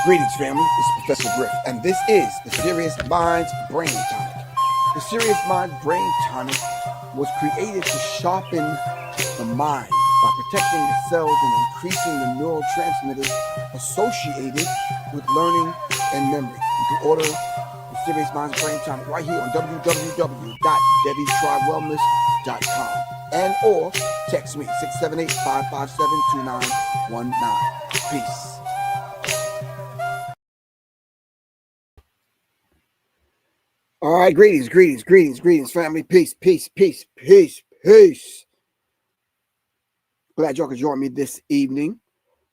Greetings, family. This is Professor Griff, and this is the Serious Minds Brain Tonic. The Serious Minds Brain Tonic was created to sharpen the mind by protecting the cells and increasing the neurotransmitters associated with learning and memory. You can order the Serious Minds Brain Tonic right here on www.debbiestrywellness.com and or text me 678-557-2919. Peace. All right, greetings, family. Peace. Glad y'all could join me this evening.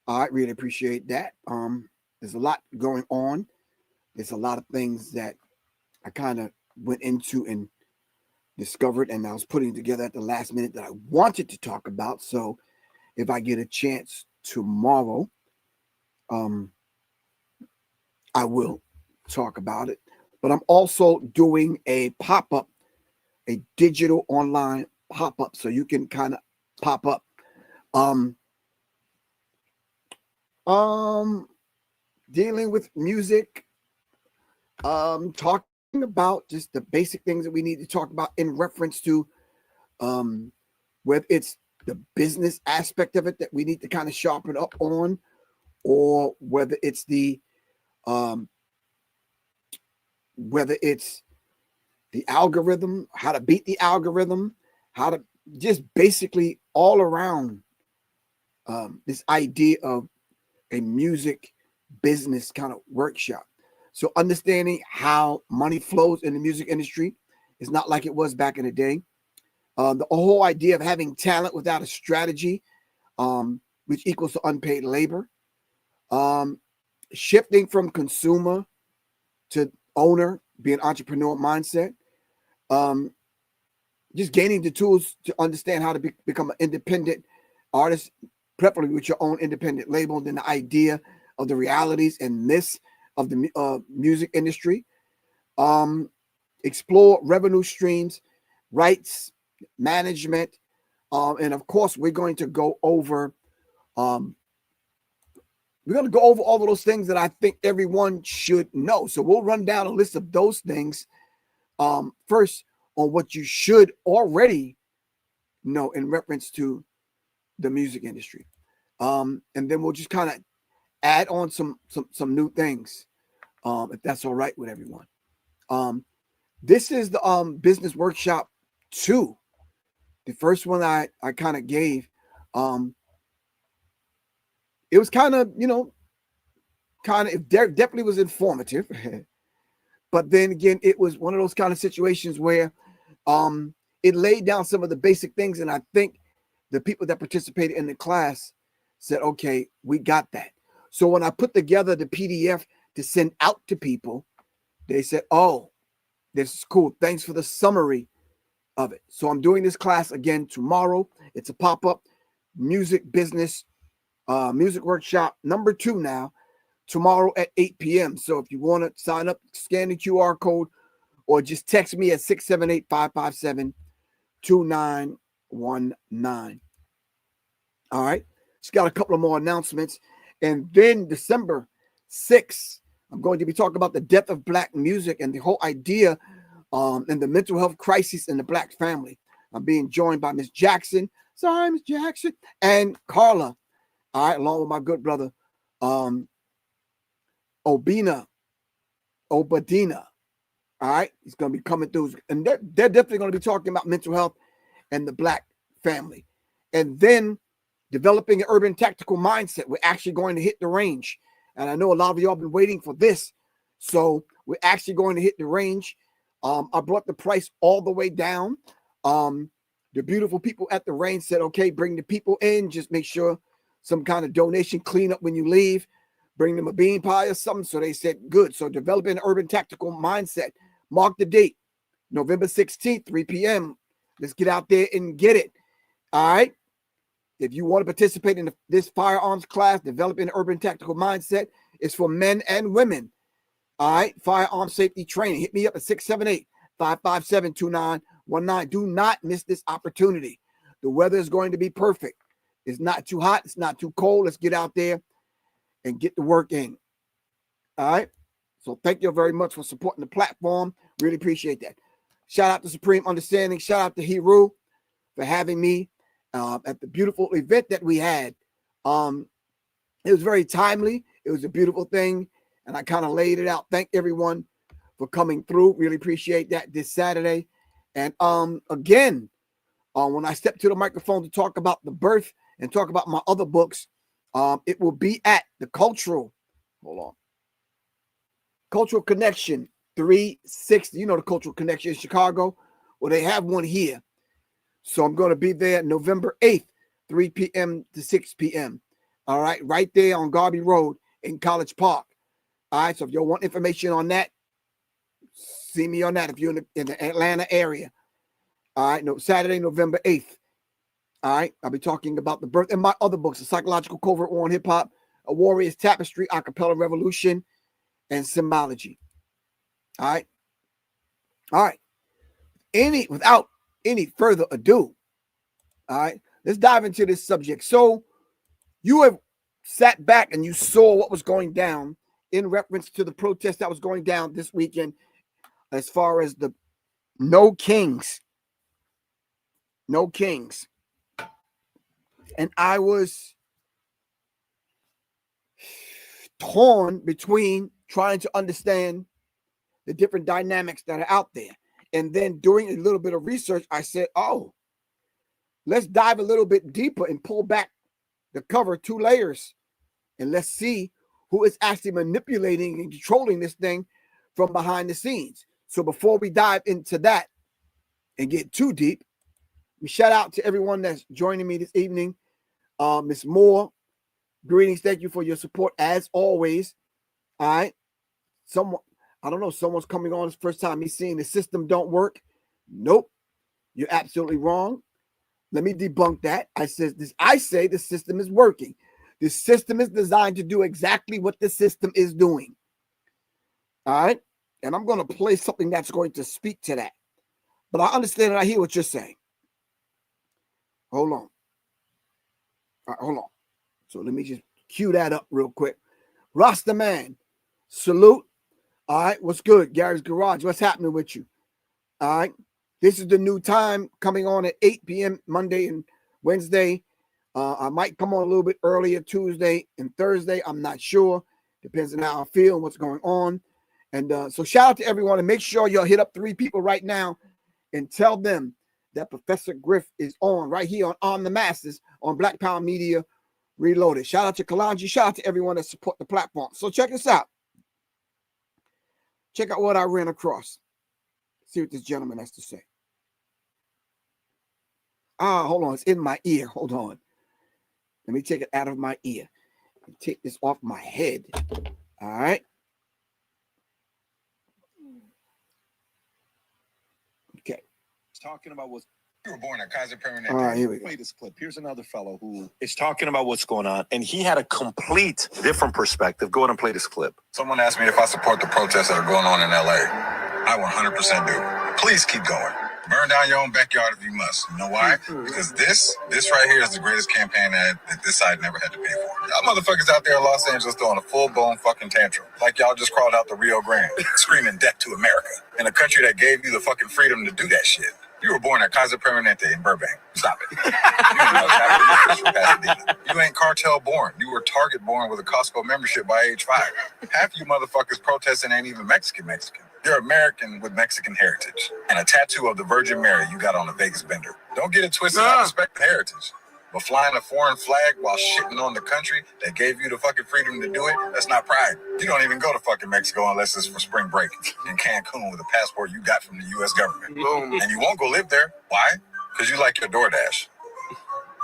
All right, really appreciate that. There's a lot going on. There's a lot of things that I kind of went into and discovered, and I was putting together at the last minute that I wanted to talk about. So if I get a chance tomorrow, I will talk about it. But I'm also doing a pop-up, a digital online pop-up, so you can kind of pop up. Dealing with music, talking about just the basic things that we need to talk about in reference to whether it's the business aspect of it that we need to kind of sharpen up on, or whether it's the algorithm, how to beat the algorithm, how to just basically all around this idea of a music business kind of workshop. So understanding how money flows in the music industry is not like it was back in the day. The whole idea of having talent without a strategy, which equals to unpaid labor. Shifting from consumer to owner, be an entrepreneur mindset. Just gaining the tools to understand how to become an independent artist, preferably with your own independent label, and then the idea of the realities and myths of the music industry. Explore revenue streams, rights, management, and of course, we're going to go over all of those things that I think everyone should know. So we'll run down a list of those things first on what you should already know in reference to the music industry. And then we'll just kind of add on some new things, if that's all right with everyone. This is the business workshop 2. The first one I kind of gave. It was kind of, it definitely was informative. But then again, it was one of those kind of situations where it laid down some of the basic things. And I think the people that participated in the class said, okay, we got that. So when I put together the PDF to send out to people, they said, oh, this is cool. Thanks for the summary of it. So I'm doing this class again tomorrow. It's a pop-up music business music workshop number 2 now, tomorrow at 8 p.m. So if you want to sign up, scan the QR code or just text me at 678-557-2919. All right. Just got a couple of more announcements. And then December 6th, I'm going to be talking about the death of Black music and the whole idea and the mental health crisis in the Black family. I'm being joined by Miss Jackson. Sorry, Miss Jackson. And Carla. All right, along with my good brother, Obadina. All right, he's going to be coming through. And they're definitely going to be talking about mental health and the Black family. And then developing an urban tactical mindset. We're actually going to hit the range. And I know a lot of y'all been waiting for this. So we're actually going to hit the range. I brought the price all the way down. The beautiful people at the range said, okay, bring the people in. Just make sure some kind of donation, clean up when you leave, bring them a bean pie or something. So they said, good. So developing an urban tactical mindset. Mark the date, November 16th, 3 p.m. Let's get out there and get it. All right. If you want to participate in this firearms class, developing an urban tactical mindset, is for men and women. All right. Firearm safety training. Hit me up at 678-557-2919. Do not miss this opportunity. The weather is going to be perfect. It's not too hot. It's not too cold. Let's get out there and get the work in. All right. So thank you very much for supporting the platform. Really appreciate that. Shout out to Supreme Understanding. Shout out to Hero for having me at the beautiful event that we had. It was very timely. It was a beautiful thing, and I kind of laid it out. Thank everyone for coming through. Really appreciate that this Saturday. And again, when I step to the microphone to talk about the birth and talk about my other books, it will be at the Cultural Connection 360. You know the Cultural Connection in Chicago. Well, they have one here. So I'm going to be there November 8th, 3 p.m. to 6 p.m. All right, right there on Garby Road in College Park. All right, so if you want information on that, see me on that if you're in the Atlanta area. All right, no, Saturday, November 8th. All right, I'll be talking about the birth and my other books, The Psychological Covert War on Hip Hop, A Warrior's Tapestry, Acapella Revolution, and Symbology. All right. All right. Without any further ado, all right, let's dive into this subject. So you have sat back and you saw what was going down in reference to the protest that was going down this weekend as far as the No Kings. And I was torn between trying to understand the different dynamics that are out there. And then doing a little bit of research, I said, oh, let's dive a little bit deeper and pull back the cover 2 layers. And let's see who is actually manipulating and controlling this thing from behind the scenes. So before we dive into that and get too deep, we shout out to everyone that's joining me this evening. Miss Moore, greetings. Thank you for your support as always. All right. Someone's coming on this first time. He's seeing the system don't work. Nope. You're absolutely wrong. Let me debunk that. I say the system is working. The system is designed to do exactly what the system is doing. All right. And I'm going to play something that's going to speak to that. But I understand and I hear what you're saying. Hold on. All right, hold on. So let me just cue that up real quick. Rasta Man, salute. All right, what's good? Gary's Garage, what's happening with you? All right, this is the new time coming on at 8 p.m. Monday and Wednesday. I might come on a little bit earlier Tuesday and Thursday. I'm not sure. Depends on how I feel and what's going on. And so shout out to everyone and make sure y'all hit up 3 people right now and tell them that Professor Griff is on right here on Arm the Masses on Black Power Media Reloaded. Shout out to Kalanji. Shout out to everyone that support the platform. So check this out. Check out what I ran across. See what this gentleman has to say. Hold on. It's in my ear. Hold on. Let me take it out of my ear. Take this off my head. All right. Okay. Talking about what's you were born at Kaiser Permanente. All right, here we go. Play this clip. Here's another fellow who is talking about what's going on, and he had a complete different perspective. Go ahead and play this clip. Someone asked me if I support the protests that are going on in LA. I 100% do. Please keep going. Burn down your own backyard if you must. You know why? Because this right here is the greatest campaign ad that this side never had to pay for. Y'all motherfuckers out there in Los Angeles throwing a full-blown fucking tantrum. Like y'all just crawled out the Rio Grande, screaming death to America. In a country that gave you the fucking freedom to do that shit. You were born at Kaiser Permanente in Burbank. Stop it. You ain't cartel born. You were Target born with a Costco membership by age 5. Half you motherfuckers protesting ain't even Mexican. You're American with Mexican heritage. And a tattoo of the Virgin Mary you got on a Vegas bender. Don't get it twisted. I respect the heritage. But flying a foreign flag while shitting on the country that gave you the fucking freedom to do it, that's not pride. You don't even go to fucking Mexico unless it's for spring break in Cancun with a passport you got from the U.S. government. Boom. And you won't go live there. Why? Because you like your DoorDash,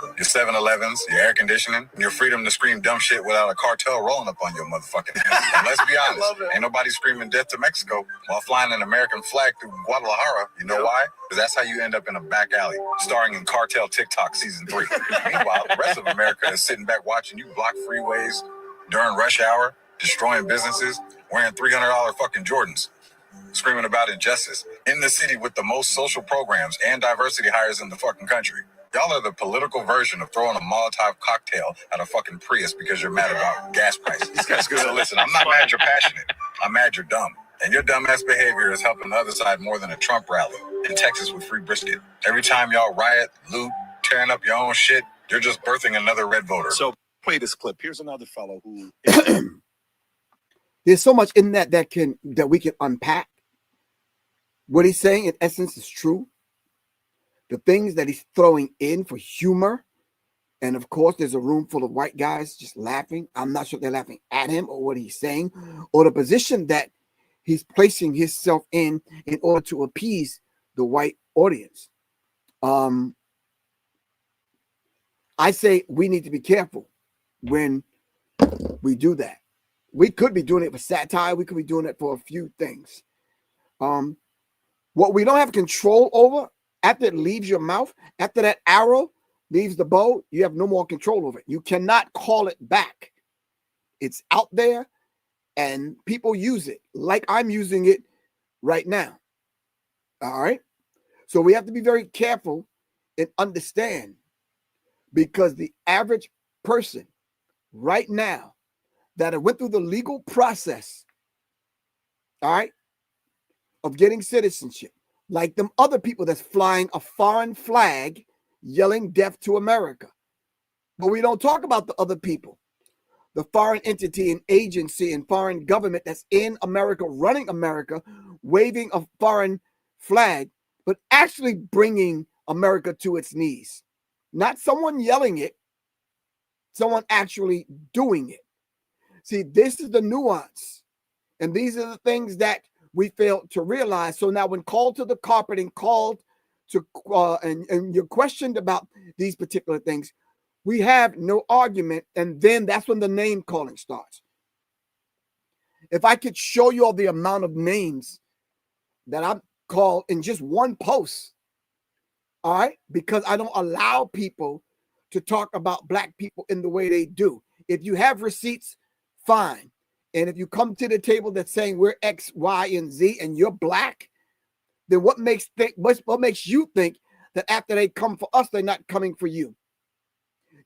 your 7-Elevens, your air conditioning, and your freedom to scream dumb shit without a cartel rolling up on your motherfucking ass. And let's be honest, ain't nobody screaming death to Mexico while flying an American flag through Guadalajara. You know why? Because that's how you end up in a back alley, starring in Cartel TikTok Season 3. Meanwhile, the rest of America is sitting back watching you block freeways during rush hour, destroying businesses, wearing $300 fucking Jordans, screaming about injustice in the city with the most social programs and diversity hires in the fucking country. Y'all are the political version of throwing a Molotov cocktail at a fucking Prius because you're mad about gas prices. That's good. So listen, I'm not mad you're passionate. I'm mad you're dumb. And your dumbass behavior is helping the other side more than a Trump rally in Texas with free brisket. Every time y'all riot, loot, tearing up your own shit, you're just birthing another red voter. So play this clip. Here's another fellow who There's so much in that we can unpack. What he's saying, in essence, is true. The things that he's throwing in for humor, and of course, there's a room full of white guys just laughing. I'm not sure if they're laughing at him or what he's saying, or the position that he's placing himself in order to appease the white audience. I say we need to be careful when we do that. We could be doing it for satire. We could be doing it for a few things. What we don't have control over, after it leaves your mouth, after that arrow leaves the bow, you have no more control over it. You cannot call it back. It's out there and people use it like I'm using it right now. All right. So we have to be very careful and understand, because the average person right now that went through the legal process, all right, of getting citizenship, like them other people that's flying a foreign flag yelling death to America. But we don't talk about the other people, the foreign entity and agency and foreign government that's in America, running America, waving a foreign flag, but actually bringing America to its knees. Not someone yelling it, someone actually doing it. See, this is the nuance. And these are the things that we fail to realize. So now when called to the carpet and called to, and you're questioned about these particular things, we have no argument. And then that's when the name calling starts. If I could show you all the amount of names that I'm called in just one post, all right, because I don't allow people to talk about black people in the way they do. If you have receipts, fine. And if you come to the table that's saying we're X, Y, and Z, and you're black, then what makes you think that after they come for us, they're not coming for you?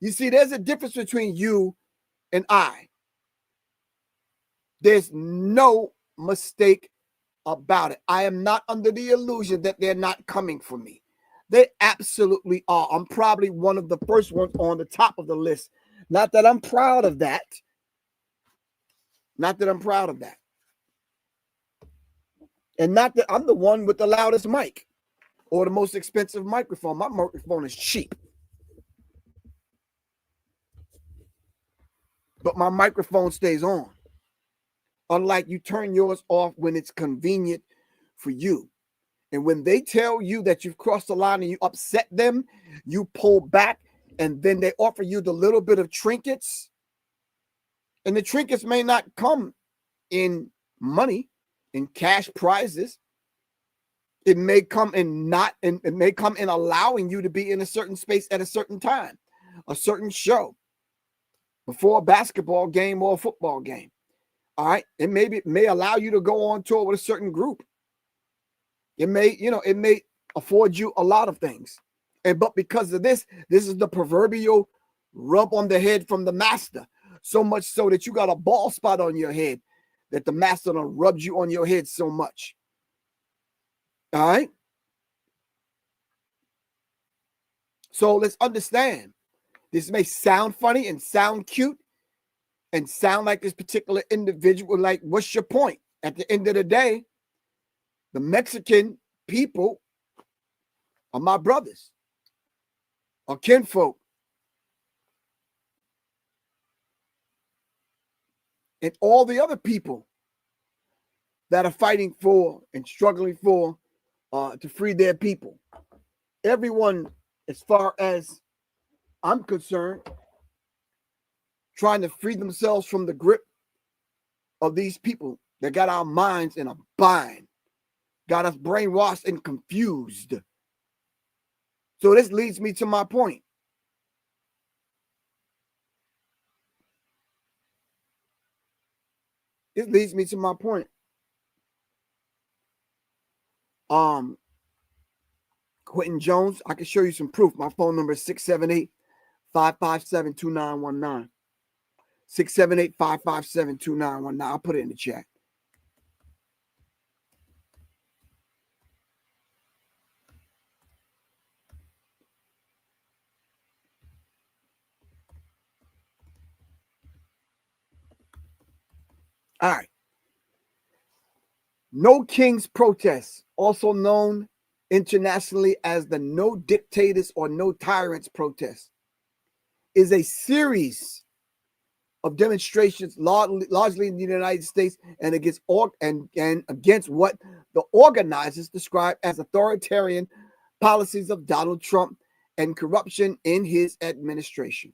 You see, there's a difference between you and I. There's no mistake about it. I am not under the illusion that they're not coming for me. They absolutely are. I'm probably one of the first ones on the top of the list. Not that I'm proud of that. Not that I'm proud of that. And not that I'm the one with the loudest mic or the most expensive microphone. My microphone is cheap. But my microphone stays on. Unlike you turn yours off when it's convenient for you. And when they tell you that you've crossed the line and you upset them, you pull back, and then they offer you the little bit of trinkets. And the trinkets may not come in money, in cash prizes. It may come in it may come in allowing you to be in a certain space at a certain time, a certain show, before a basketball game or a football game. All right. It may allow you to go on tour with a certain group. It may afford you a lot of things. But because of this is the proverbial rub on the head from the master. So much so that you got a bald spot on your head that the master done rubbed you on your head so much. All right. So let's understand. This may sound funny and sound cute and sound like this particular individual. Like, what's your point? At the end of the day, the Mexican people are my brothers, are kinfolk. And all the other people that are fighting for and struggling for to free their people. Everyone, as far as I'm concerned, trying to free themselves from the grip of these people that got our minds in a bind, got us brainwashed and confused. So this leads me to my point. This leads me to my point. Quentin Jones, I can show you some proof. My phone number is 678-557-2919. 678-557-2919. I'll put it in the chat. All right. No Kings protest, also known internationally as the No Dictators or No Tyrants protest, is a series of demonstrations largely in the United States and against against what the organizers describe as authoritarian policies of Donald Trump and corruption in his administration.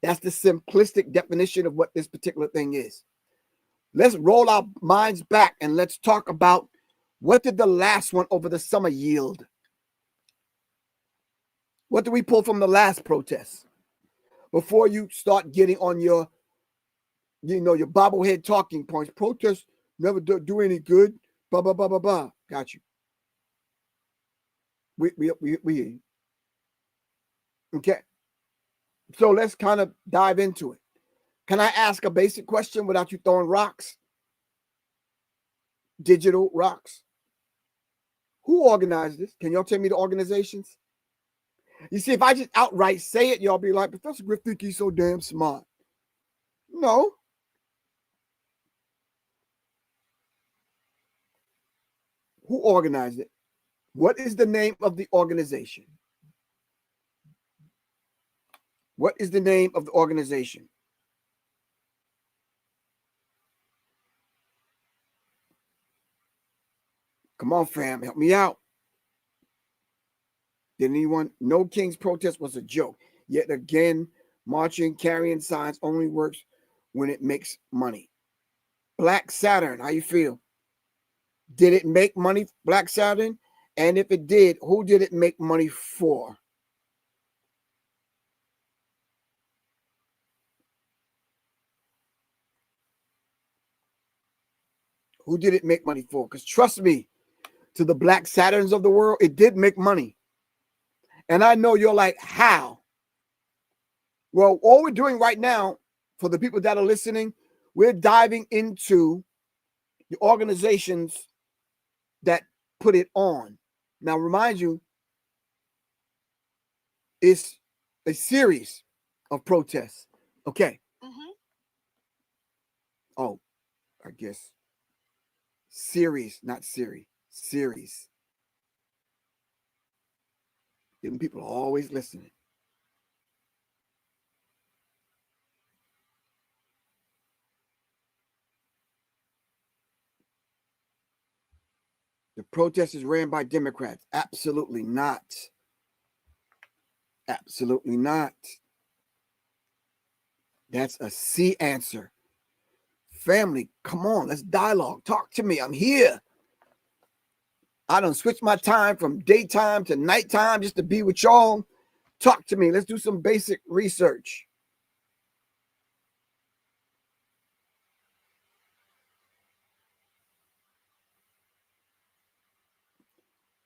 That's the simplistic definition of what this particular thing is. Let's roll our minds back and let's talk about what did the last one over the summer yield? What did we pull from the last protest? Before you start getting on your, your bobblehead talking points, protests never do any good. Blah, blah, blah, blah, blah. Got you. We. Okay. So let's kind of dive into it. Can I ask a basic question without you throwing rocks? Digital rocks. Who organized this? Can y'all tell me the organizations? You see, if I just outright say it, y'all be like, Professor Griff think he's so damn smart. No. Who organized it? What is the name of the organization? What is the name of the organization? Come on, fam, help me out. Did anyone? No King's protest was a joke. Yet again, marching, carrying signs only works when it makes money. Black Saturn, how you feel? Did it make money, Black Saturn? And if it did, who did it make money for? Who did it make money for? Because trust me, to the Black Saturns of the world, it did make money. And I know you're like, how? Well, all we're doing right now, for the people that are listening, we're diving into the organizations that put it on. Now, remind you, it's a series of protests. Okay. Mm-hmm. Oh, I guess series, not Siri, series. Them people are always listening. The protest is ran by Democrats. Absolutely not. Absolutely not. That's a C answer. Family, come on, let's dialogue. Talk to me. I'm here. I done switched my time from daytime to nighttime just to be with y'all. Talk to me. Let's do some basic research.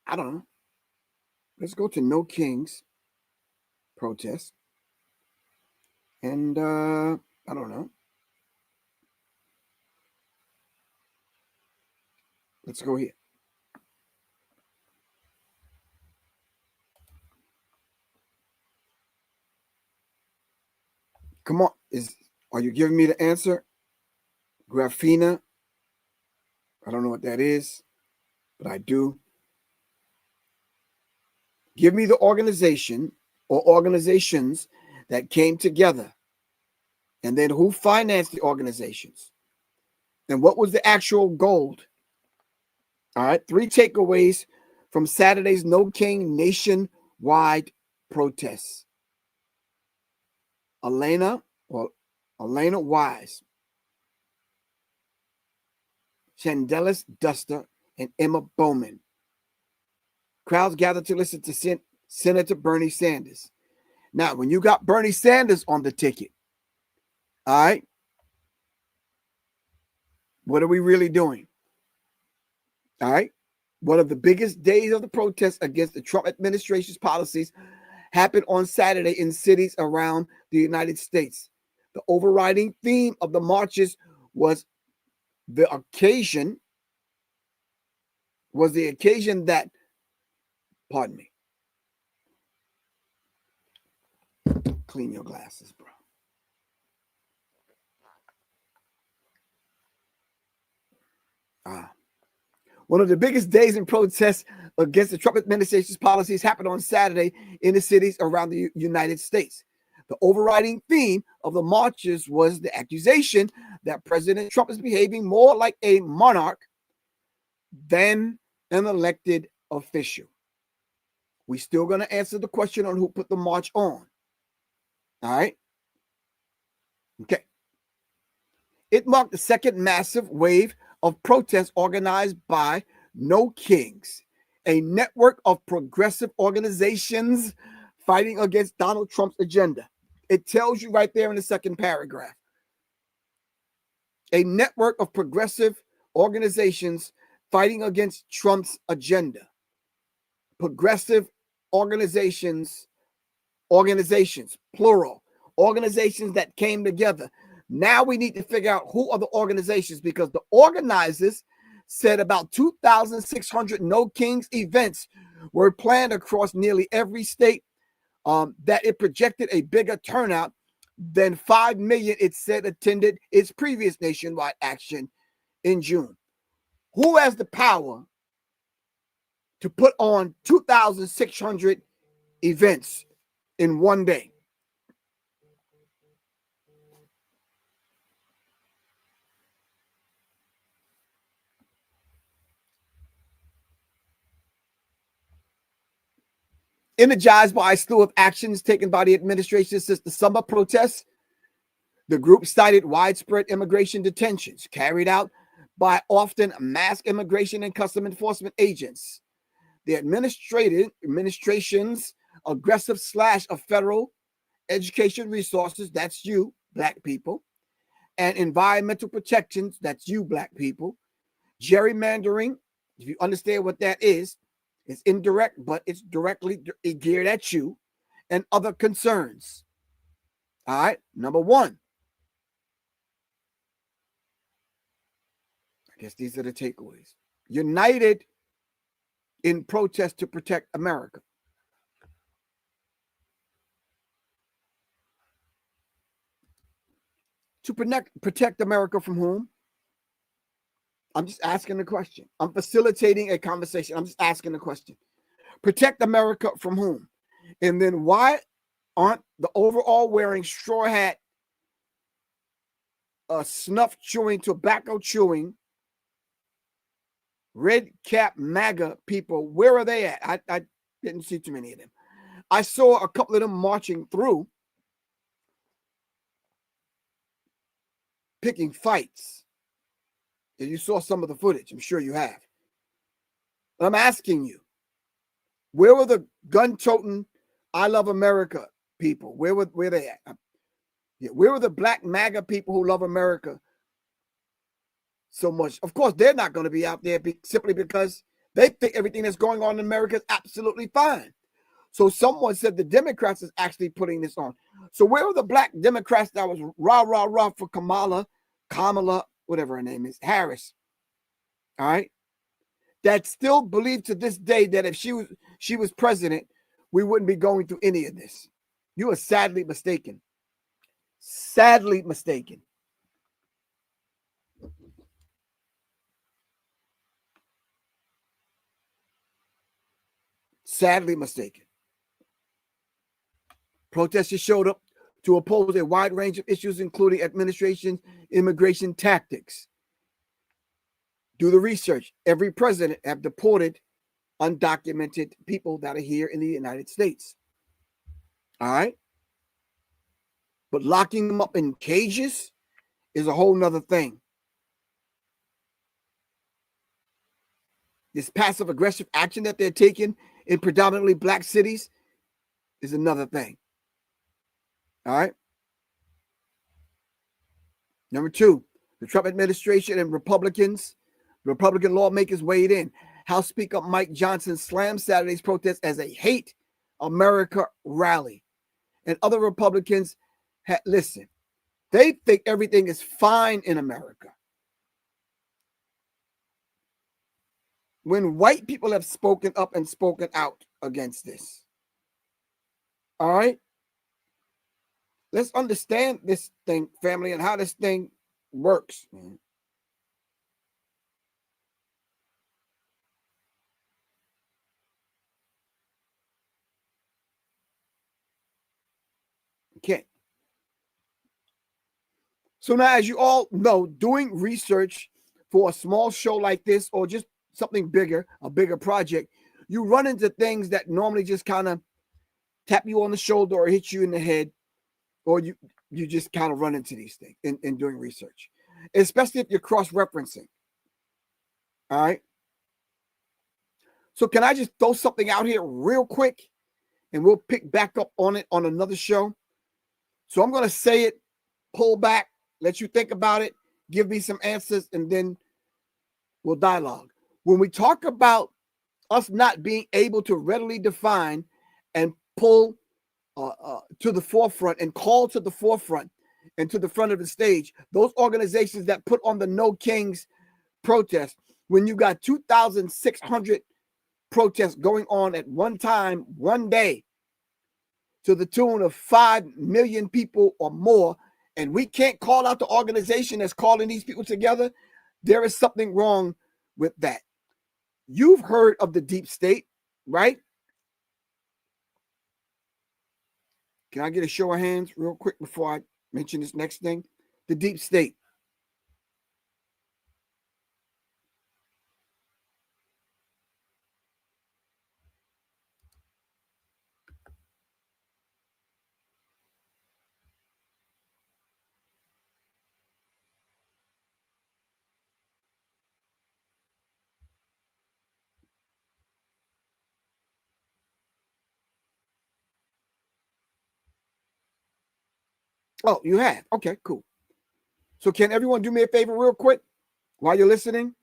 I don't know. Let's go to No Kings protest. And I don't know. Let's go here. Come on. Are you giving me the answer? Graphina. I don't know what that is, but I do. Give me the organization or organizations that came together. And then who financed the organizations? And what was the actual goal? All right. 3 takeaways from Saturday's No King nationwide protests. Elena Wise, Chandelis Duster, and Emma Bowman. Crowds gathered to listen to Senator Bernie Sanders. Now, when you got Bernie Sanders on the ticket, all right, what are we really doing? All right, One of the biggest days of the protests against the Trump administration's policies happened on Saturday in cities around the United States. The overriding theme of the marches was the occasion that, pardon me, clean your glasses, bro. One of the biggest days in protests against the Trump administration's policies happened on Saturday in the cities around the United States. The overriding theme of the marches was the accusation that President Trump is behaving more like a monarch than an elected official. We're still going to answer the question on who put the march on. All right? Okay. It marked the second massive wave of protests organized by No Kings, a network of progressive organizations fighting against Donald Trump's agenda. It tells you right there in the second paragraph. A network of progressive organizations fighting against Trump's agenda. Progressive organizations, plural, organizations that came together. Now we need to figure out who are the organizations, because the organizers said about 2,600 No Kings events were planned across nearly every state, that it projected a bigger turnout than 5 million it said attended its previous nationwide action in June. Who has the power to put on 2,600 events in one day? Energized by a slew of actions taken by the administration since the summer protests, the group cited widespread immigration detentions carried out by often mass immigration and custom enforcement agents. The administration's aggressive slash of federal education resources, that's you, black people, and environmental protections, that's you, black people, gerrymandering, if you understand what that is, it's indirect, but it's directly geared at you, and other concerns. All right, number one. I guess these are the takeaways. United in protest to protect America. To protect America from whom? I'm just asking the question. I'm facilitating a conversation. I'm just asking the question. Protect America from whom? And then why aren't the overall wearing, straw hat, snuff chewing, tobacco chewing, red cap MAGA people, where are they at? I didn't see too many of them. I saw a couple of them marching through, picking fights. And you saw some of the footage. I'm sure you have. But I'm asking you, where were the gun-toting, I love America people? Where they at? Where were the black MAGA people who love America so much? Of course, they're not going to be out there simply because they think everything that's going on in America is absolutely fine. So someone said the Democrats is actually putting this on. So where were the black Democrats that was rah for Kamala, whatever her name is, Harris? All right, that still believe to this day that if she was president, we wouldn't be going through any of this. You are sadly mistaken. Sadly mistaken. Sadly mistaken. Protesters showed up to oppose a wide range of issues, including administration, immigration tactics. Do the research. Every president have deported undocumented people that are here in the United States. All right? But locking them up in cages is a whole nother thing. This passive aggressive action that they're taking in predominantly black cities is another thing. All right. Number two, the Trump administration and Republican lawmakers weighed in. House Speaker Mike Johnson slammed Saturday's protest as a hate America rally. And other Republicans listen, they think everything is fine in America. When white people have spoken up and spoken out against this. All right? Let's understand this thing, family, and how this thing works. Okay. So now, as you all know, doing research for a small show like this or just something bigger, a bigger project, you run into things that normally just kind of tap you on the shoulder or hit you in the head, or you just kind of run into these things in doing research, especially if you're cross-referencing. All right. So can I just throw something out here real quick and we'll pick back up on it on another show? So I'm going to say it, pull back, let you think about it, give me some answers, and then we'll dialogue. When we talk about us not being able to readily define and pull to the forefront and call to the forefront and to the front of the stage, those organizations that put on the No Kings protest, when you got 2,600 protests going on at one time, one day, to the tune of 5 million people or more, and we can't call out the organization that's calling these people together, there is something wrong with that. You've heard of the deep state, right? Can I get a show of hands real quick before I mention this next thing? The deep state. Oh, you have? Okay, cool. So can everyone do me a favor real quick while you're listening?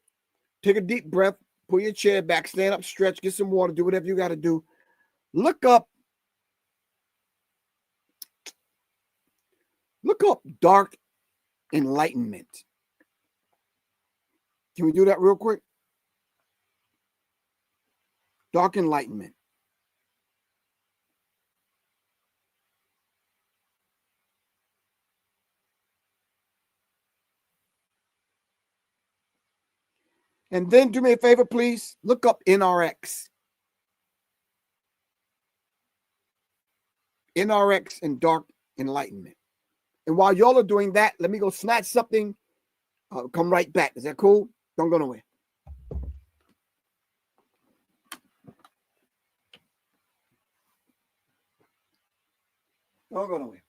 Take a deep breath, pull your chair back, stand up, stretch, get some water, do whatever you got to do. Look up dark enlightenment. Can we do that real quick? Dark enlightenment. And then do me a favor, please. Look up NRX. NRX and dark enlightenment. And while y'all are doing that, let me go snatch something. I'll come right back. Is that cool? Don't go nowhere. Don't go nowhere.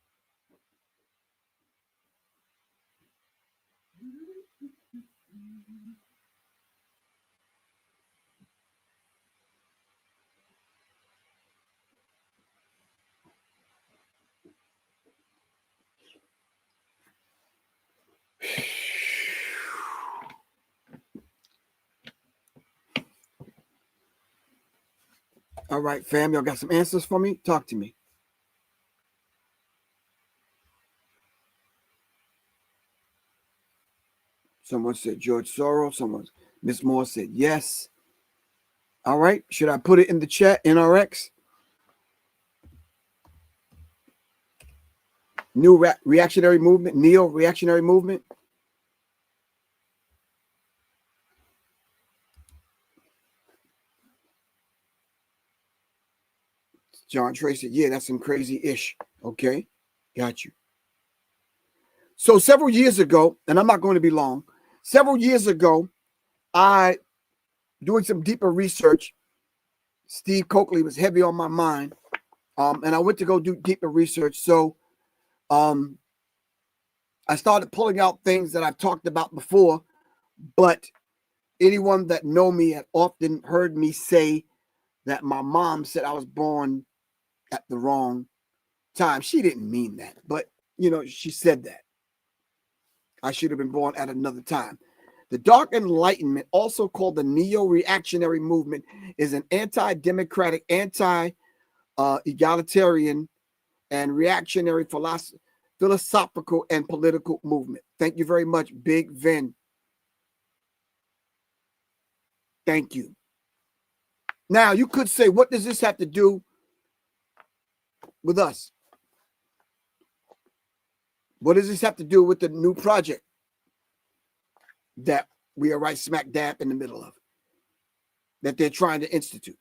All right, fam, y'all got some answers for me? Talk to me. Someone said George Soros. Miss Moore said yes. All right, should I put it in the chat, NRX? New reactionary movement, neo-reactionary movement. John Trey said, yeah, that's some crazy-ish. Okay, got you. So several years ago, and I'm not going to be long, several years ago, doing some deeper research, Steve Coakley was heavy on my mind, and I went to go do deeper research. So I started pulling out things that I've talked about before, but anyone that know me had often heard me say that my mom said I was born at the wrong time. She didn't mean that, but, you know, she said that. I should have been born at another time. The Dark Enlightenment, also called the neo-reactionary movement, is an anti-democratic, anti-egalitarian, and reactionary philosophical and political movement. Thank you very much, Big Vin. Thank you. Now, you could say, what does this have to do with us? What does this have to do with the new project that we are right smack dab in the middle of, that they're trying to institute?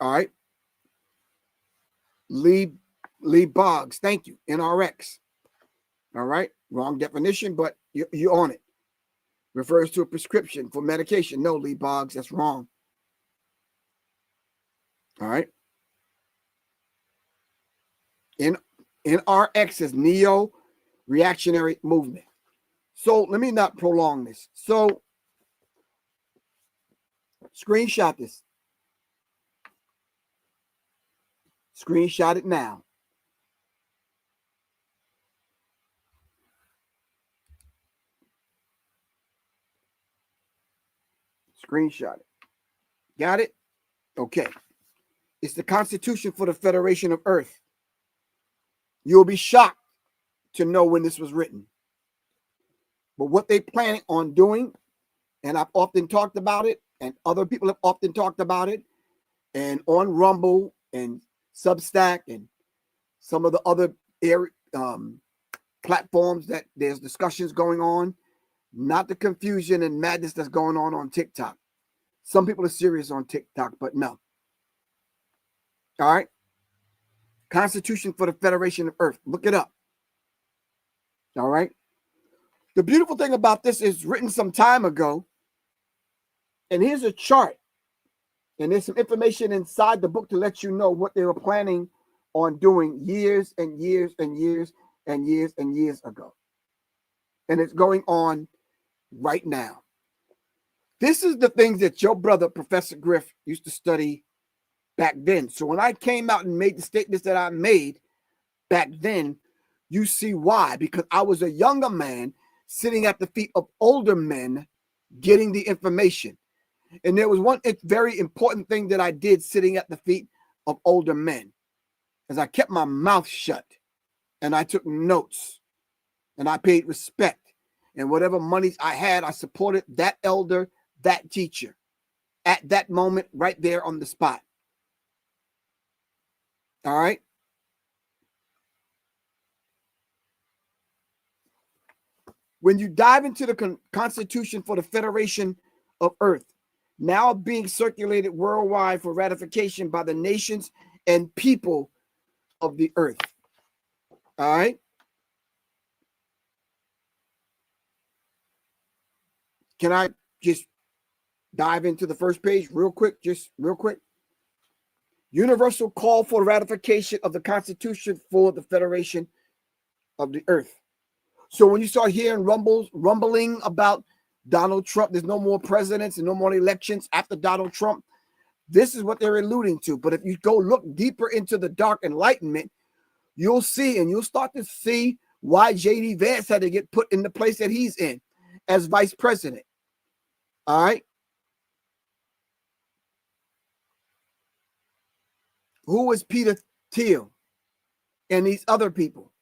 All right. Lee Boggs, thank you. NRX. All right. Wrong definition, but you're on it. Refers to a prescription for medication. No, Lee Boggs, that's wrong. All right. NRX is neo-reactionary movement. So let me not prolong this. So screenshot this. Screenshot it now. Screenshot it. Got it? Okay. It's the Constitution for the Federation of Earth. You'll be shocked to know when this was written. But what they plan on doing, and I've often talked about it, and other people have often talked about it, and on Rumble and Substack and some of the other platforms that there's discussions going on, not the confusion and madness that's going on TikTok. Some people are serious on TikTok, but no. All right. Constitution for the Federation of Earth. Look it up. All right. The beautiful thing about this is written some time ago. And here's a chart. And there's some information inside the book to let you know what they were planning on doing years and years and years and years and years ago. And it's going on right now. This is the things that your brother, Professor Griff, used to study back then. So when I came out and made the statements that I made back then, you see why. Because I was a younger man sitting at the feet of older men getting the information. And there was one very important thing that I did sitting at the feet of older men, is I kept my mouth shut and I took notes and I paid respect. And whatever monies I had, I supported that elder, that teacher at that moment right there on the spot. All right. When you dive into the Constitution for the Federation of Earth, now being circulated worldwide for ratification by the nations and people of the earth. All right. Can I just dive into the first page real quick? Just real quick. Universal call for ratification of the Constitution for the Federation of the Earth. So when you start hearing rumbling about Donald Trump, there's no more presidents and no more elections after Donald Trump. This is what they're alluding to. But if you go look deeper into the Dark Enlightenment, you'll see, and you'll start to see why J.D. Vance had to get put in the place that he's in as vice president. All right. Who is Peter Thiel and these other people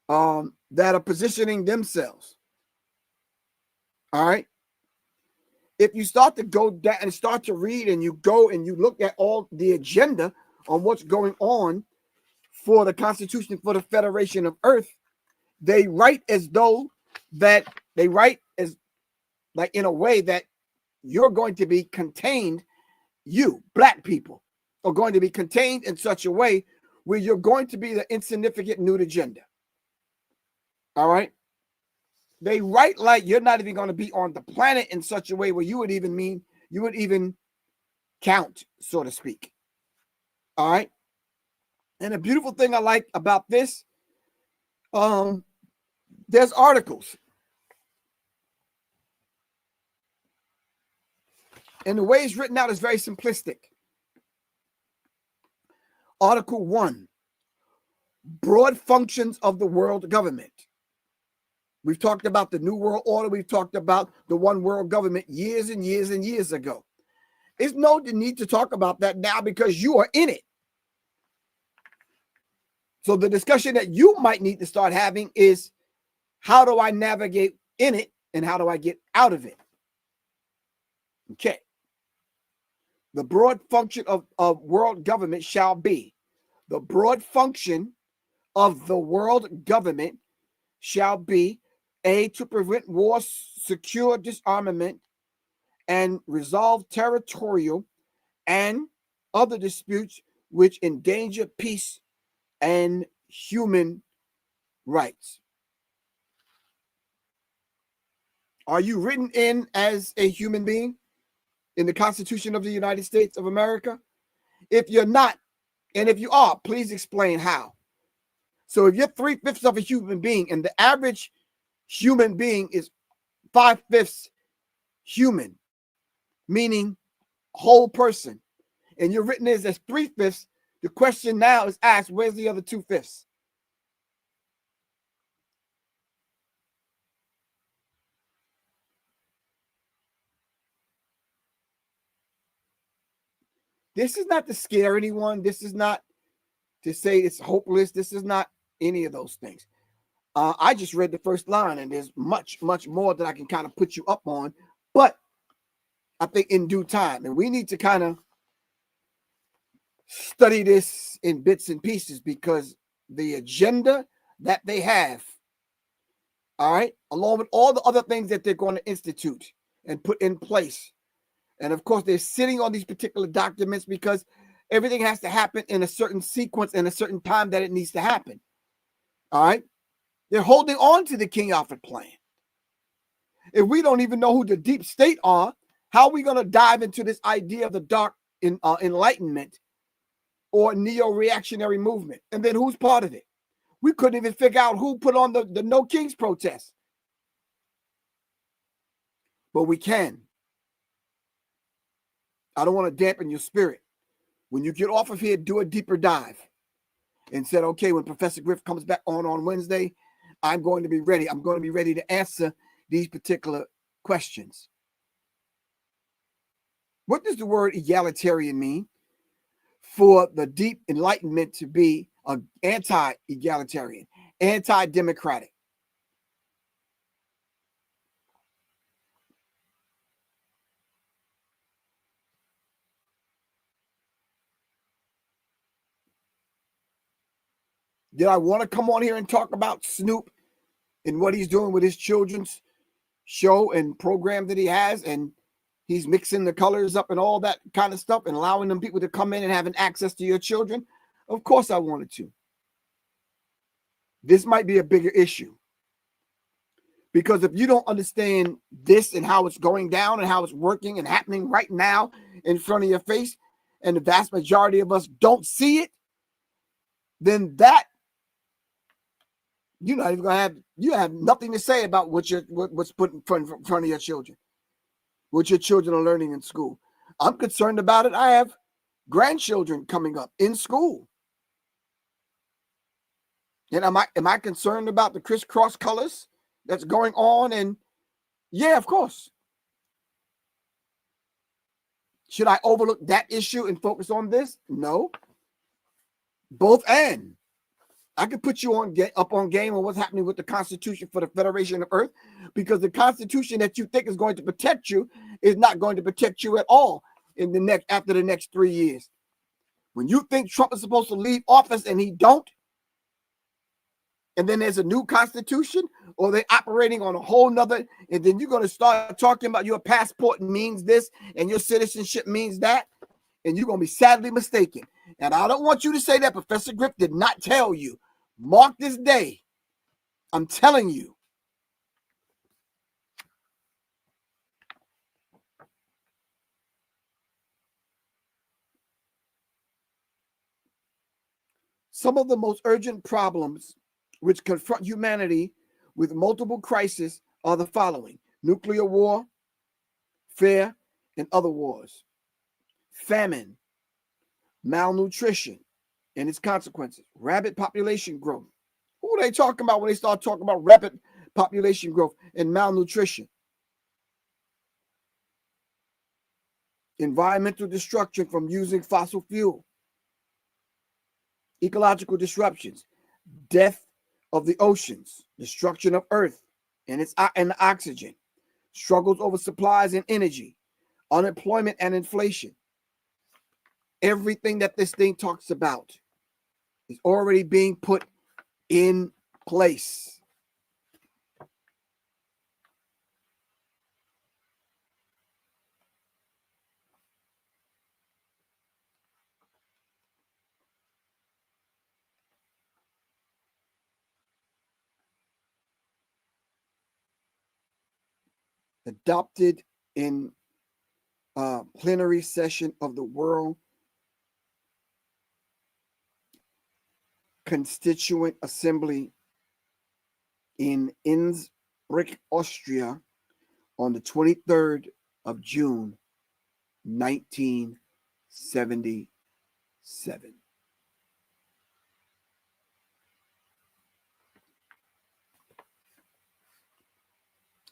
that are positioning themselves? All right. If you start to go down and start to read and you go and you look at all the agenda on what's going on for the Constitution for the Federation of Earth, they write as though that they write as like in a way that you're going to be contained, you, black people, are going to be contained in such a way where you're going to be the insignificant nude agenda. All right. They write like you're not even going to be on the planet in such a way where you would even count, so to speak. All right. And the beautiful thing I like about this, there's articles. And the way it's written out is very simplistic. Article 1, broad functions of the world government. We've talked about the New World Order. We've talked about the one world government years and years and years ago. There's no need to talk about that now because you are in it. So the discussion that you might need to start having is, how do I navigate in it and how do I get out of it? Okay. The broad function of world government shall be, the broad function of the world government shall be, A, to prevent war, secure disarmament, and resolve territorial and other disputes which endanger peace and human rights. Are you written in as a human being in the Constitution of the United States of America? If you're not, and if you are, please explain how. So if you're 3/5 of a human being and the average human being is 5/5 human, meaning whole person, and you're written as 3/5, the question now is asked, where's the other 2/5? This is not to scare anyone. This is not to say it's hopeless. This is not any of those things. I just read the first line, and there's much, much more that I can kind of put you up on, but I think in due time, and we need to kind of study this in bits and pieces because the agenda that they have, all right, along with all the other things that they're going to institute and put in place. And of course, they're sitting on these particular documents because everything has to happen in a certain sequence and a certain time that it needs to happen. All right. They're holding on to the King Alfred plan. If we don't even know who the deep state are, how are we going to dive into this idea of the dark enlightenment or neo-reactionary movement? And then who's part of it? We couldn't even figure out who put on the No Kings protest. But we can. I don't want to dampen your spirit. When you get off of here, do a deeper dive and said, okay, when Professor Griff comes back on Wednesday, I'm going to be ready. I'm going to be ready to answer these particular questions. What does the word egalitarian mean? For the deep enlightenment to be an anti-egalitarian, anti-democratic. Did I want to come on here and talk about Snoop and what he's doing with his children's show and program that he has, and he's mixing the colors up and all that kind of stuff and allowing them people to come in and having access to your children? Of course I wanted to. This might be a bigger issue because if you don't understand this and how it's going down and how it's working and happening right now in front of your face, and the vast majority of us don't see it, then that you're not even gonna have nothing to say about what's put in front of your children, what your children are learning in school. I'm concerned about it. I have grandchildren coming up in school, and am I concerned about the crisscross colors that's going on? And yeah, of course. Should I overlook that issue and focus on this? No. Both and. I could put you up on game on what's happening with the Constitution for the Federation of Earth, because the Constitution that you think is going to protect you is not going to protect you at all after the next 3 years. When you think Trump is supposed to leave office and he don't, and then there's a new Constitution, or they're operating on a whole nother, and then you're going to start talking about your passport means this and your citizenship means that, and you're going to be sadly mistaken. And I don't want you to say that Professor Griff did not tell you. Mark this day. I'm telling you. Some of the most urgent problems which confront humanity with multiple crises are the following: nuclear war, fear, and other wars, famine, malnutrition and its consequences, rapid population growth. Who are they talking about when they start talking about rapid population growth, and malnutrition. Environmental destruction from using fossil fuel. Ecological disruptions. Death of the oceans. Destruction of Earth and the oxygen. Struggles over supplies and energy. Unemployment and inflation. Everything that this thing talks about is already being put in place. Adopted in plenary session of the World Constituent Assembly in Innsbruck, Austria, on the 23rd of June, 1977.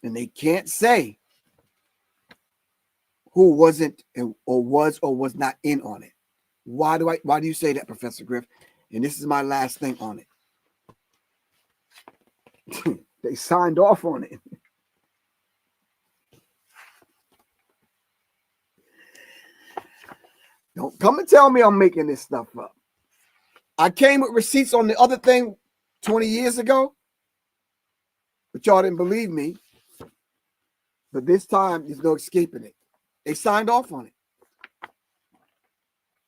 And they can't say who wasn't or was not in on it. Why do you say that, Professor Griff? And this is my last thing on it. They signed off on it. Don't come and tell me I'm making this stuff up. I came with receipts on the other thing 20 years ago, but y'all didn't believe me. But this time, there's no escaping it. They signed off on it.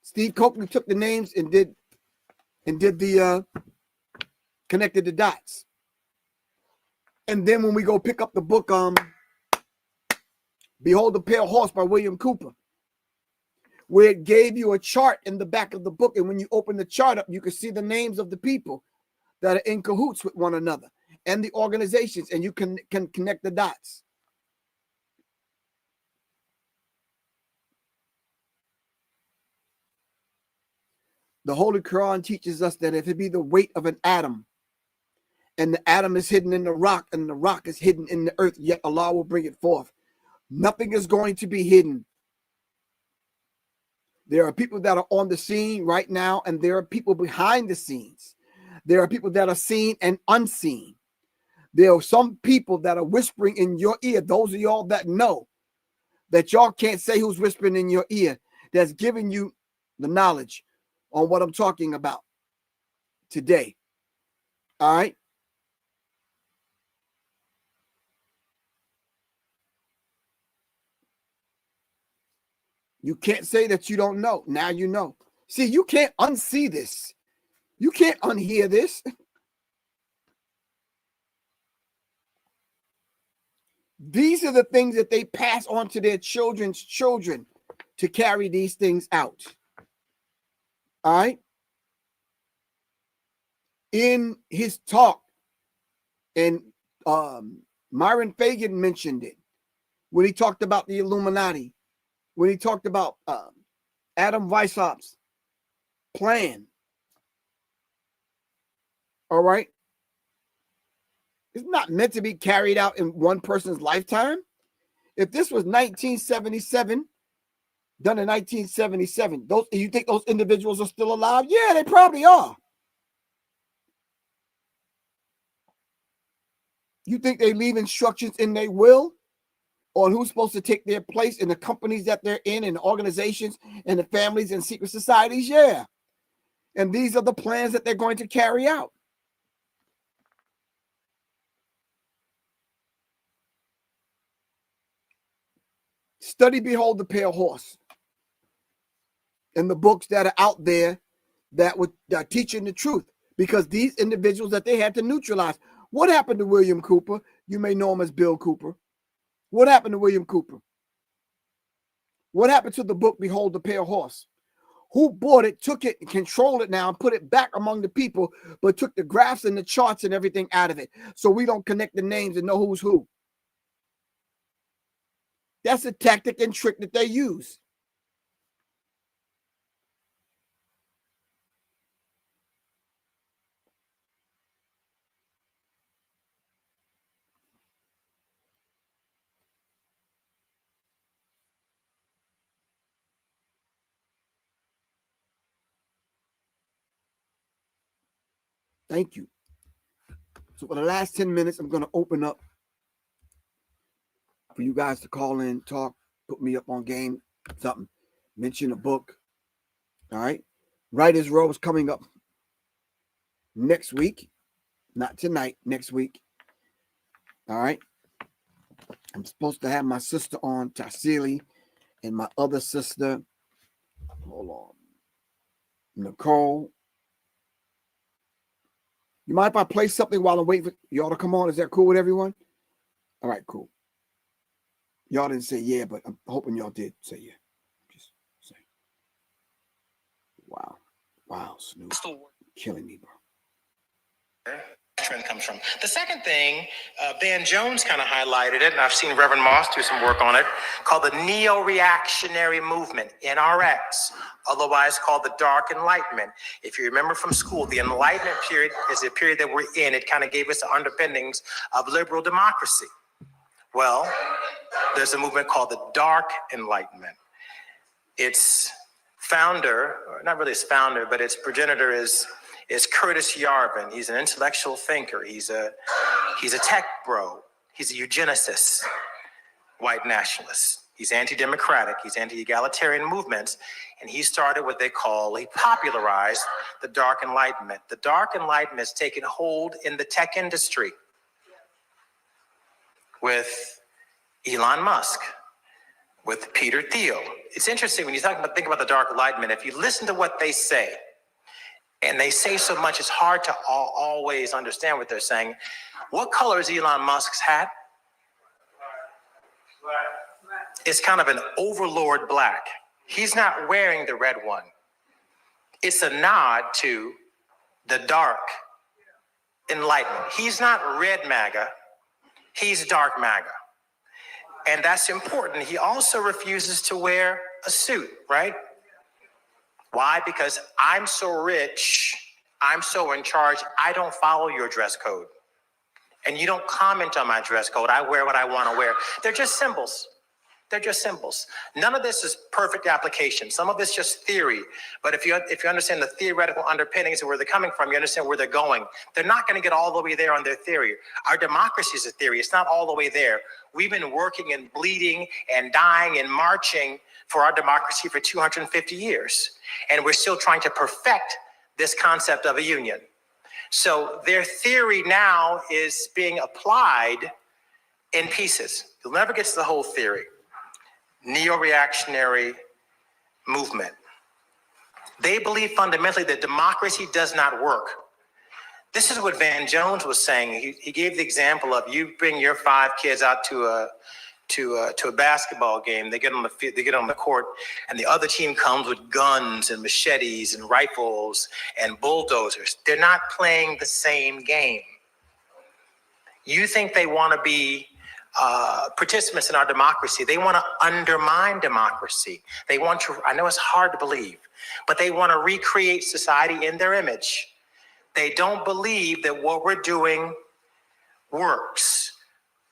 Steve Copeland took the names and did the connected the dots. And then when we go pick up the book, Behold the Pale Horse by William Cooper, where it gave you a chart in the back of the book. And when you open the chart up, you can see the names of the people that are in cahoots with one another and the organizations, and you can connect the dots. The Holy Quran teaches us that if it be the weight of an atom, and the atom is hidden in the rock, and the rock is hidden in the earth, yet Allah will bring it forth. Nothing is going to be hidden. There are people that are on the scene right now, and there are people behind the scenes. There are people that are seen and unseen. There are some people that are whispering in your ear. Those of y'all that know that y'all can't say who's whispering in your ear, that's giving you the knowledge on what I'm talking about today. All right. You can't say that you don't know. Now you know. See, you can't unsee this. You can't unhear this. These are the things that they pass on to their children's children to carry these things out. All right. In his talk, and Myron Fagan mentioned it when he talked about the Illuminati, when he talked about Adam Weishaupt's plan. All right. It's not meant to be carried out in one person's lifetime. If this was 1977, done in 1977, you think those individuals are still alive? Yeah, they probably are. You think they leave instructions in their will on who's supposed to take their place in the companies that they're in, and the organizations and the families and secret societies? Yeah. And these are the plans that they're going to carry out. Study Behold the Pale Horse and the books that are out there that are teaching the truth, because these individuals that they had to neutralize. What happened to William Cooper? You may know him as Bill Cooper. What happened to William Cooper? What happened to the book Behold the Pale Horse? Who bought it, took it, and controlled it now and put it back among the people, but took the graphs and the charts and everything out of it so we don't connect the names and know who's who? That's a tactic and trick that they use. Thank you. So for the last 10 minutes, I'm going to open up for you guys to call in, talk, put me up on game, something, mention a book. All right. Writer's Row is coming up next week. Not tonight, next week. All right. I'm supposed to have my sister on, Tassili, and my other sister, hold on, Nicole. You mind if I play something while I'm waiting for y'all to come on? Is that cool with everyone? All right, cool. Y'all didn't say yeah, but I'm hoping y'all did say yeah. Just say. Wow. Wow, Snoop. Killing me, bro. Trend comes from. The second thing, Van Jones kind of highlighted it, and I've seen Reverend Moss do some work on it, called the Neo-Reactionary Movement, NRX, otherwise called the Dark Enlightenment. If you remember from school, the Enlightenment period is the period that we're in. It kind of gave us the underpinnings of liberal democracy. Well, there's a movement called the Dark Enlightenment. Its founder, or not really its founder, but its progenitor is Curtis Yarvin. He's an intellectual thinker. He's a tech bro. He's a eugenicist, white nationalist. He's anti-democratic. He's anti-egalitarian movements. And he started what he popularized the Dark Enlightenment. The Dark Enlightenment has taken hold in the tech industry with Elon Musk, with Peter Thiel. It's interesting when you think about the Dark Enlightenment, if you listen to what they say, and they say so much, it's hard to always understand what they're saying. What color is Elon Musk's hat? It's kind of an overlord black. He's not wearing the red one. It's a nod to the Dark Enlightenment. He's not red MAGA. He's dark MAGA. And that's important. He also refuses to wear a suit, right? Why? Because I'm so rich, I'm so in charge, I don't follow your dress code. And you don't comment on my dress code. I wear what I want to wear. They're just symbols. They're just symbols. None of this is perfect application. Some of it's just theory. But if you understand the theoretical underpinnings of where they're coming from, you understand where they're going. They're not going to get all the way there on their theory. Our democracy is a theory. It's not all the way there. We've been working and bleeding and dying and marching for our democracy for 250 years. And we're still trying to perfect this concept of a union. So their theory now is being applied in pieces. You'll never get to the whole theory. Neo-reactionary movement. They believe fundamentally that democracy does not work. This is what Van Jones was saying. He gave the example of you bring your 5 kids out to a basketball game. They get on the court, and the other team comes with guns and machetes and rifles and bulldozers. They're not playing the same game. You think they want to be participants in our democracy. They want to undermine democracy. They want to, I know it's hard to believe, but they want to recreate society in their image. They don't believe that what we're doing works.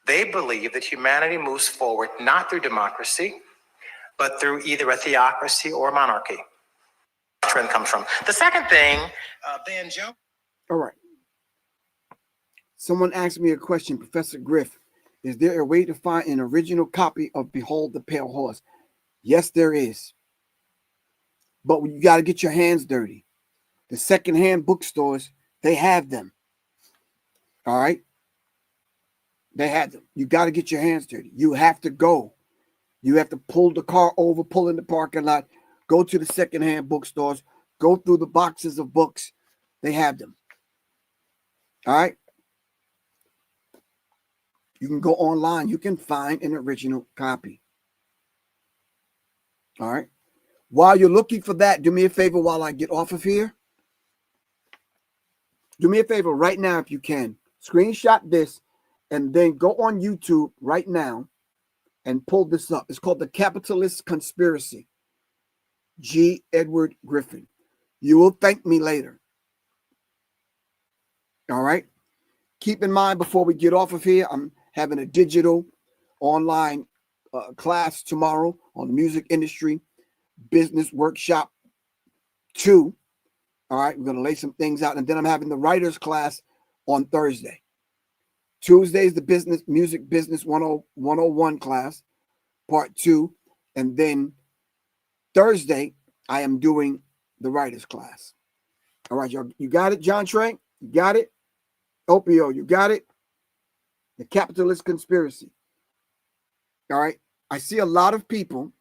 They believe that humanity moves forward not through democracy, but through either a theocracy or a monarchy. Trend comes from. The second thing, Van Jones. All right. Someone asked me a question, Professor Griff. Is there a way to find an original copy of Behold the Pale Horse? Yes, there is. But you got to get your hands dirty. The secondhand bookstores, they have them. All right? They have them. You got to get your hands dirty. You have to go. You have to pull the car over, pull in the parking lot, go to the secondhand bookstores, go through the boxes of books. They have them. All right? You can go online. You can find an original copy. All right. While you're looking for that, do me a favor while I get off of here. Do me a favor right now if you can. Screenshot this and then go on YouTube right now and pull this up. It's called The Capitalist Conspiracy. G. Edward Griffin. You will thank me later. All right. Keep in mind before we get off of here, I'm having a digital online class tomorrow on the music industry business workshop 2. All right, we're going to lay some things out. And then I'm having the writers class on Thursday. Tuesday is the music business 101 class, part 2. And then Thursday, I am doing the writers class. All right, y'all. You got it, John Trey? You got it? Opio, you got it? The capitalist conspiracy. All right. I see a lot of people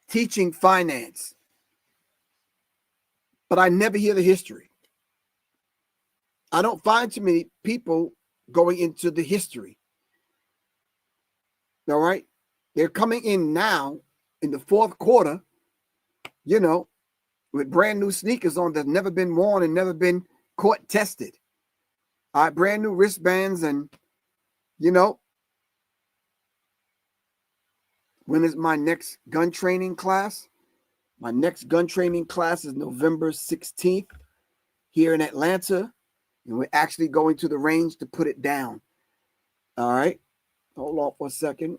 teaching finance, but I never hear the history. I don't find too many people going into the history. All right. They're coming in now in the fourth quarter, you know, with brand new sneakers on that's never been worn and never been court tested. All right. Brand new wristbands. And, you know, when is my next gun training class? My next gun training class is November 16th here in Atlanta. And we're actually going to the range to put it down. All right. Hold on for a second.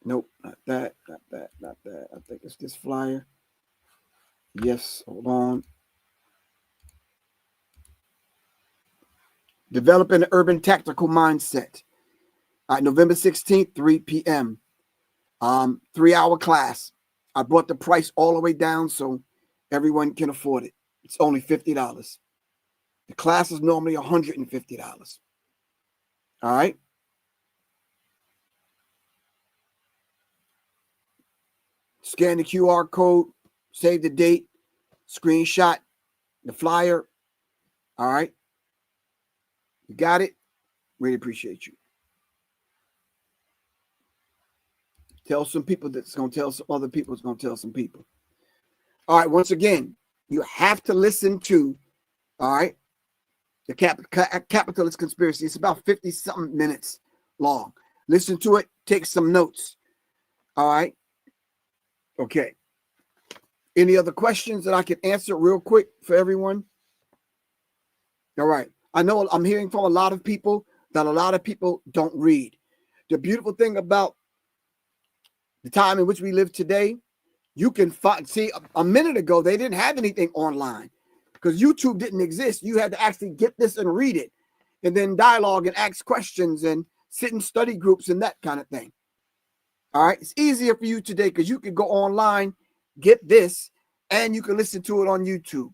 Nope, not that, not that, not that. I think it's this flyer. Yes, hold on. Developing an urban tactical mindset. All right, November 16th, 3 p.m. 3-hour class. I brought the price all the way down so everyone can afford it. It's only $50. The class is normally $150. All right. Scan the QR code, save the date, screenshot the flyer. All right. You got it? Really appreciate you. Tell some people that's going to tell some other people. It's going to tell some people. All right. Once again, you have to listen to, all right, the capitalist conspiracy. It's about 50-something minutes long. Listen to it. Take some notes. All right. Okay. Any other questions that I can answer real quick for everyone? All right. I know I'm hearing from a lot of people that a lot of people don't read. The beautiful thing about the time in which we live today, you can see a minute ago, they didn't have anything online because YouTube didn't exist. You had to actually get this and read it and then dialogue and ask questions and sit in study groups and that kind of thing. All right. It's easier for you today because you can go online, get this, and you can listen to it on YouTube.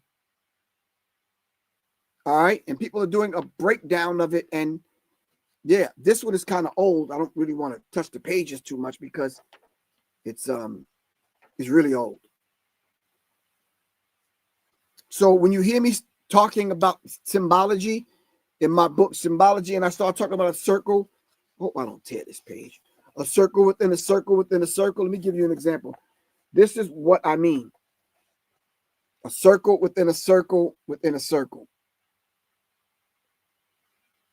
All right. And people are doing a breakdown of it. And yeah, this one is kind of old. I don't really want to touch the pages too much because it's really old. So when you hear me talking about symbology in my book, Symbology, and I start talking about a circle, hope I don't tear this page. A circle within a circle within a circle. Let me give you an example. This is what I mean. A circle within a circle within a circle.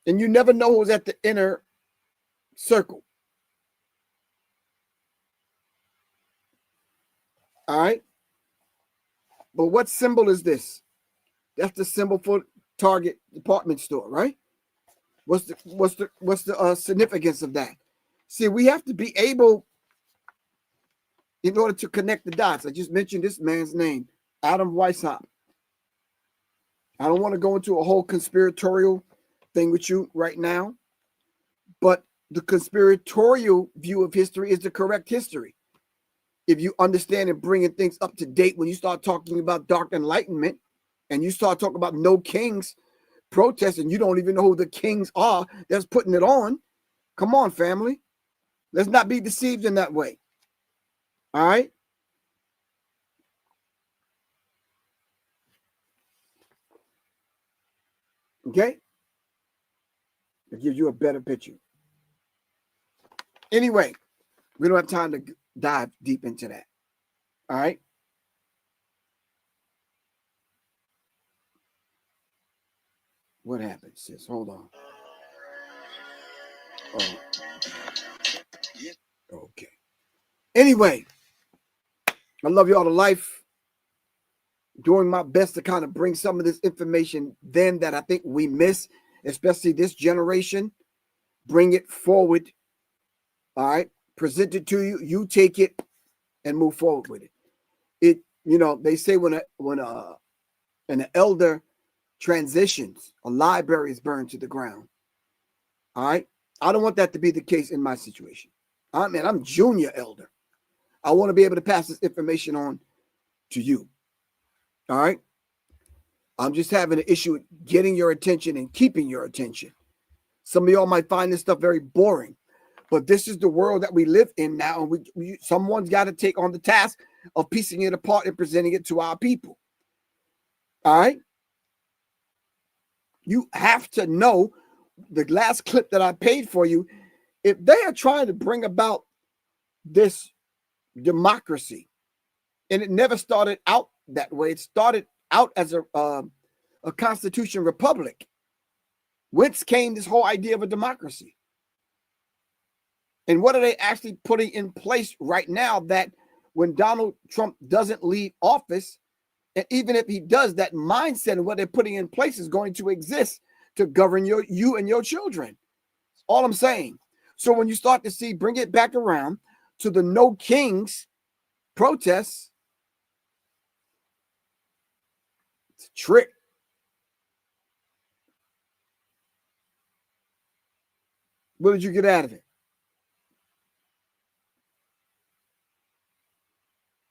And you never know who's at the inner circle. All right. But what symbol is this? That's the symbol for Target department store, right? What's the significance of that? See, we have to be able, in order to connect the dots. I just mentioned this man's name, Adam Weishaupt. I don't want to go into a whole conspiratorial thing with you right now, but the conspiratorial view of history is the correct history. If you understand and bringing things up to date, when you start talking about dark enlightenment and you start talking about no kings protesting, you don't even know who the kings are that's putting it on. Come on, family. Let's not be deceived in that way. All right. Okay. It gives you a better picture. Anyway, we don't have time to dive deep into that. All right. What happened, sis? Hold on. Oh. Okay. Anyway, I love y'all to life. Doing my best to kind of bring some of this information then that I think we miss, especially this generation. Bring it forward. All right. presented to you, you take it and move forward with it. They say when an elder transitions, a library is burned to the ground. All right. I don't want that to be the case in my situation. I'm junior elder. I want to be able to pass this information on to you. All right. I'm just having an issue with getting your attention and keeping your attention. Some of y'all might find this stuff very boring, but this is the world that we live in now. And someone's got to take on the task of piecing it apart and presenting it to our people. All right. You have to know the last clip that I paid for you. If they are trying to bring about this democracy, and it never started out that way. It started out as a constitution republic. Whence came this whole idea of a democracy? And what are they actually putting in place right now that when Donald Trump doesn't leave office, and even if he does, that mindset and what they're putting in place is going to exist to govern you and your children. That's all I'm saying. So when you start to see, bring it back around to the No Kings protests, it's a trick. What did you get out of it?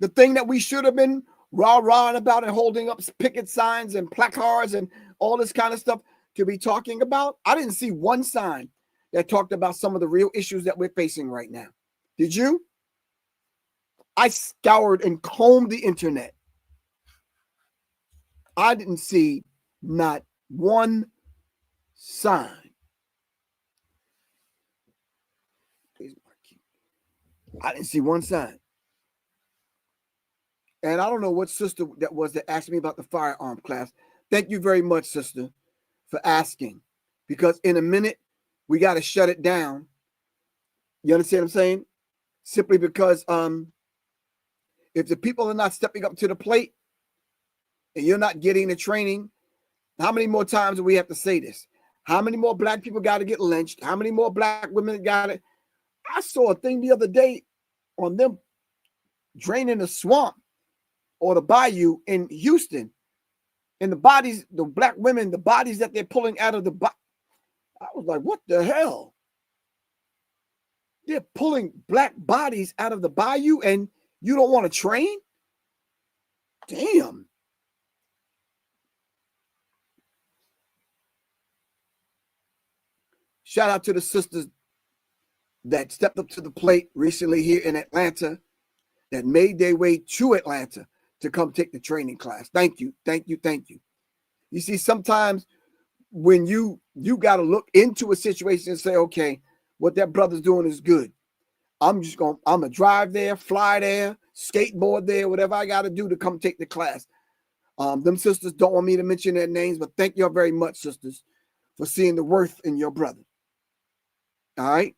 The thing that we should have been rah-rahing about and holding up picket signs and placards and all this kind of stuff to be talking about. I didn't see one sign that talked about some of the real issues that we're facing right now. Did you? I scoured and combed the internet. I didn't see not one sign. I didn't see one sign. And I don't know what sister that was that asked me about the firearm class. Thank you very much, sister, for asking. Because in a minute, we got to shut it down. You understand what I'm saying? Simply because if the people are not stepping up to the plate and you're not getting the training, how many more times do we have to say this? How many more black people got to get lynched? How many more black women got it? I saw a thing the other day on them draining the swamp or the bayou in Houston, and the bodies, the black women, the bodies that they're pulling out of the I was like, what the hell? They're pulling black bodies out of the bayou and you don't want to train? Damn. Shout out to the sisters that stepped up to the plate recently here in Atlanta, that made their way to Atlanta to come take the training class. Thank you. Thank you. Thank you. You see, sometimes when you got to look into a situation and say, okay, what that brother's doing is good. I'm going to drive there, fly there, skateboard there, whatever I got to do to come take the class. Them sisters don't want me to mention their names, but thank you very much, sisters, for seeing the worth in your brother. All right.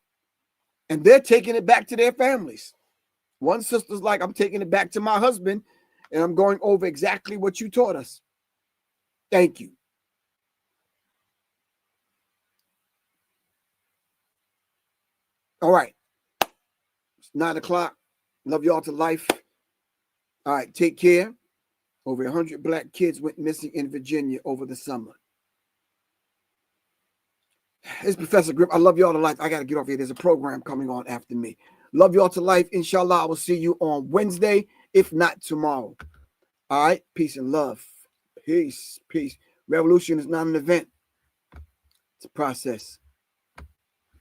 And they're taking it back to their families. One sister's like, I'm taking it back to my husband and I'm going over exactly what you taught us. Thank you. All right. It's 9 o'clock. Love y'all to life. All right. Take care. Over 100 black kids went missing in Virginia over the summer. It's Professor Griff. I love y'all to life. I got to get off here. There's a program coming on after me. Love y'all to life. Inshallah, I will see you on Wednesday, if not tomorrow. All right. Peace and love. Peace. Peace. Revolution is not an event. It's a process.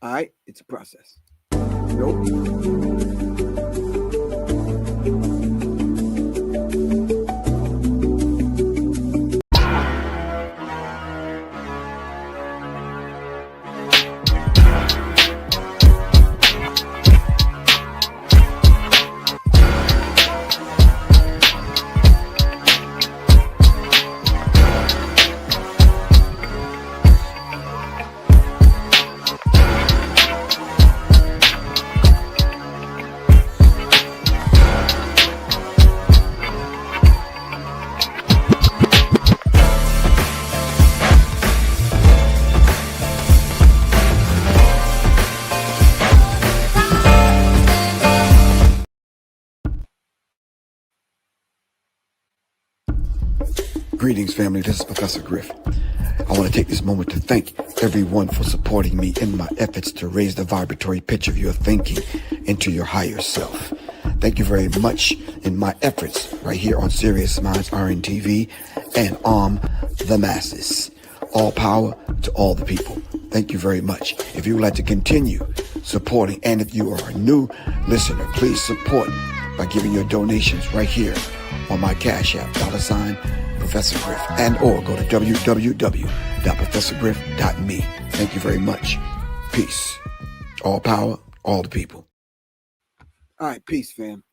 All right. It's a process. Nope. Greetings, family. This is Professor Griff. I want to take this moment to thank everyone for supporting me in my efforts to raise the vibratory pitch of your thinking into your higher self. Thank you very much in my efforts right here on Serious Minds RNTV and Arm the Masses. All power to all the people. Thank you very much. If you would like to continue supporting, and if you are a new listener, please support by giving your donations right here on my Cash App, $ Professor Griff, and or go to www.professorgriff.me. Thank you very much. Peace. All power, all the people. All right, peace, fam.